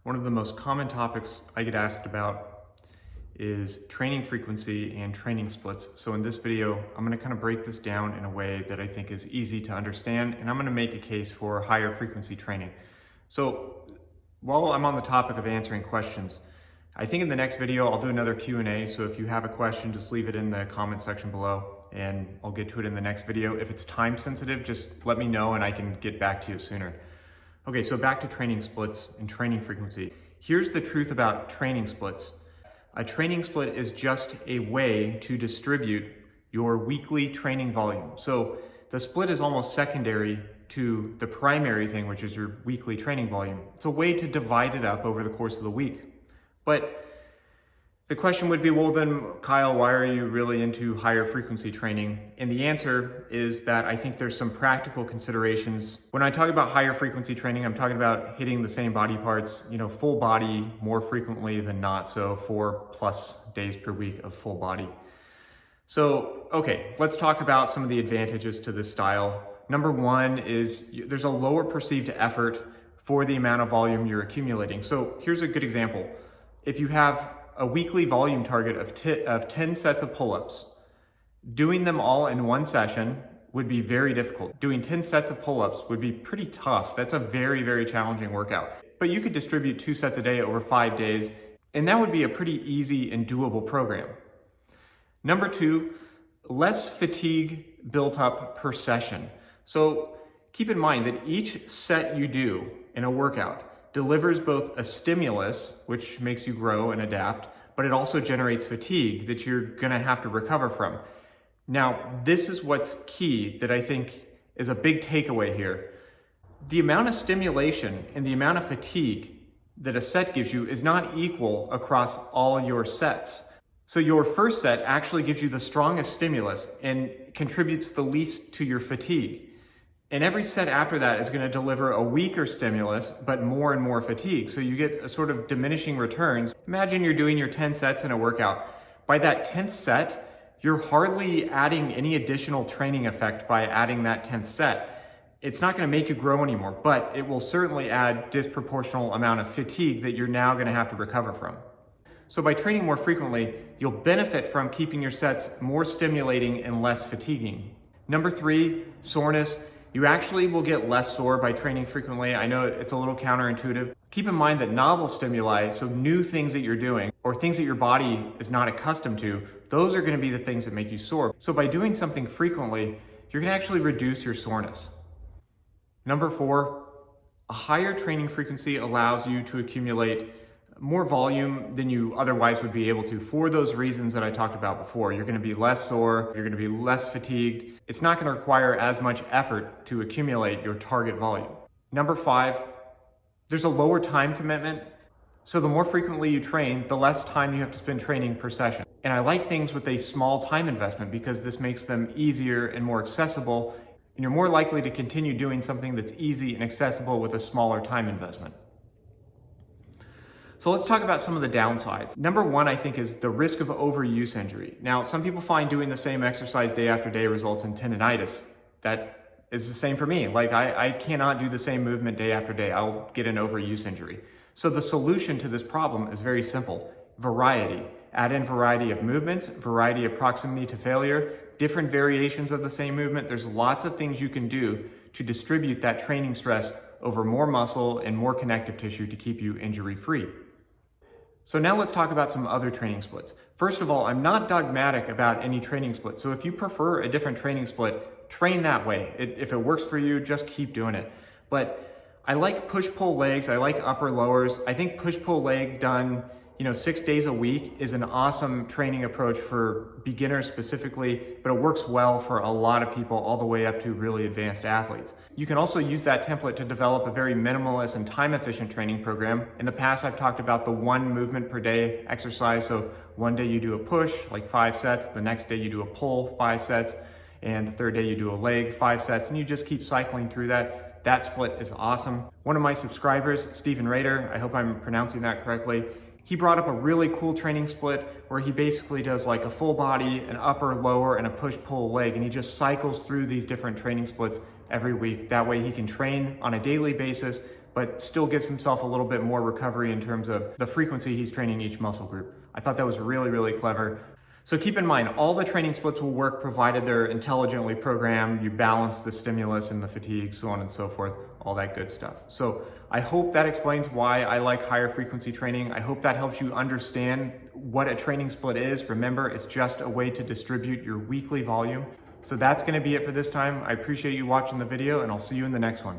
One of the most common topics I get asked about is training frequency and training splits. So in this video, I'm going to kind of break this down in a way that I think is easy to understand, and I'm going to make a case for higher frequency training. So while I'm on the topic of answering questions, I think in the next video, I'll do another Q&A. So if you have a question, just leave it in the comment section below and I'll get to it in the next video. If it's time sensitive, just let me know and I can get back to you sooner. Okay, so back to training splits and training frequency. Here's the truth about training splits. A training split is just a way to distribute your weekly training volume. So the split is almost secondary to the primary thing, which is your weekly training volume. It's a way to divide it up over the course of the week. But the question would be, well then, Kyle, why are you really into higher frequency training? And the answer is that I think there's some practical considerations. When I talk about higher frequency training, I'm talking about hitting the same body parts, full body more frequently than not. So 4+ days per week of full body. So, okay, let's talk about some of the advantages to this style. Number one is there's a lower perceived effort for the amount of volume you're accumulating. So here's a good example. If you have a weekly volume target of 10 sets of pull-ups, doing them all in one session would be very difficult. Doing 10 sets of pull-ups would be pretty tough. That's a very, very challenging workout. But you could distribute 2 sets a day over 5 days, and that would be a pretty easy and doable program. Number two, less fatigue built up per session. So keep in mind that each set you do in a workout delivers both a stimulus, which makes you grow and adapt, but it also generates fatigue that you're gonna have to recover from. Now, this is what's key that I think is a big takeaway here. The amount of stimulation and the amount of fatigue that a set gives you is not equal across all your sets. So your first set actually gives you the strongest stimulus and contributes the least to your fatigue. And every set after that is going to deliver a weaker stimulus, but more and more fatigue. So you get a sort of diminishing returns. Imagine you're doing your 10 sets in a workout. By that 10th set, you're hardly adding any additional training effect by adding that 10th set. It's not going to make you grow anymore, but it will certainly add disproportional amount of fatigue that you're now going to have to recover from. So by training more frequently, you'll benefit from keeping your sets more stimulating and less fatiguing. Number three, soreness. You actually will get less sore by training frequently. I know it's a little counterintuitive. Keep in mind that novel stimuli, so new things that you're doing or things that your body is not accustomed to, those are going to be the things that make you sore. So by doing something frequently, you're going to actually reduce your soreness. Number four, a higher training frequency allows you to accumulate more volume than you otherwise would be able to for those reasons that I talked about before. You're going to be less sore, you're going to be less fatigued. It's not going to require as much effort to accumulate your target volume. Number five, there's a lower time commitment. So the more frequently you train, the less time you have to spend training per session. And I like things with a small time investment because this makes them easier and more accessible, and you're more likely to continue doing something that's easy and accessible with a smaller time investment. So let's talk about some of the downsides. Number one, I think, is the risk of overuse injury. Now, some people find doing the same exercise day after day results in tendonitis. That is the same for me. Like I cannot do the same movement day after day. I'll get an overuse injury. So the solution to this problem is very simple. Variety. Add in variety of movements, variety of proximity to failure, different variations of the same movement. There's lots of things you can do to distribute that training stress over more muscle and more connective tissue to keep you injury-free. So now let's talk about some other training splits. First of all, I'm not dogmatic about any training split. So if you prefer a different training split, train that way. If it works for you, just keep doing it. But I like push-pull legs. I like upper lowers. I think push-pull leg done 6 days a week is an awesome training approach for beginners specifically, but it works well for a lot of people all the way up to really advanced athletes. You can also use that template to develop a very minimalist and time-efficient training program. In the past, I've talked about the 1 movement per day exercise. So one day you do a push, like 5 sets. The next day you do a pull, 5 sets. And the third day you do a leg, 5 sets. And you just keep cycling through that. That split is awesome. One of my subscribers, Stephen Rader, I hope I'm pronouncing that correctly, he brought up a really cool training split where he basically does like a full body, an upper, lower, and a push-pull leg. And he just cycles through these different training splits every week. That way he can train on a daily basis, but still gives himself a little bit more recovery in terms of the frequency he's training each muscle group. I thought that was really, really clever. So keep in mind, all the training splits will work provided they're intelligently programmed, you balance the stimulus and the fatigue, so on and so forth, all that good stuff. So I hope that explains why I like higher frequency training. I hope that helps you understand what a training split is. Remember, it's just a way to distribute your weekly volume. So that's gonna be it for this time. I appreciate you watching the video, and I'll see you in the next one.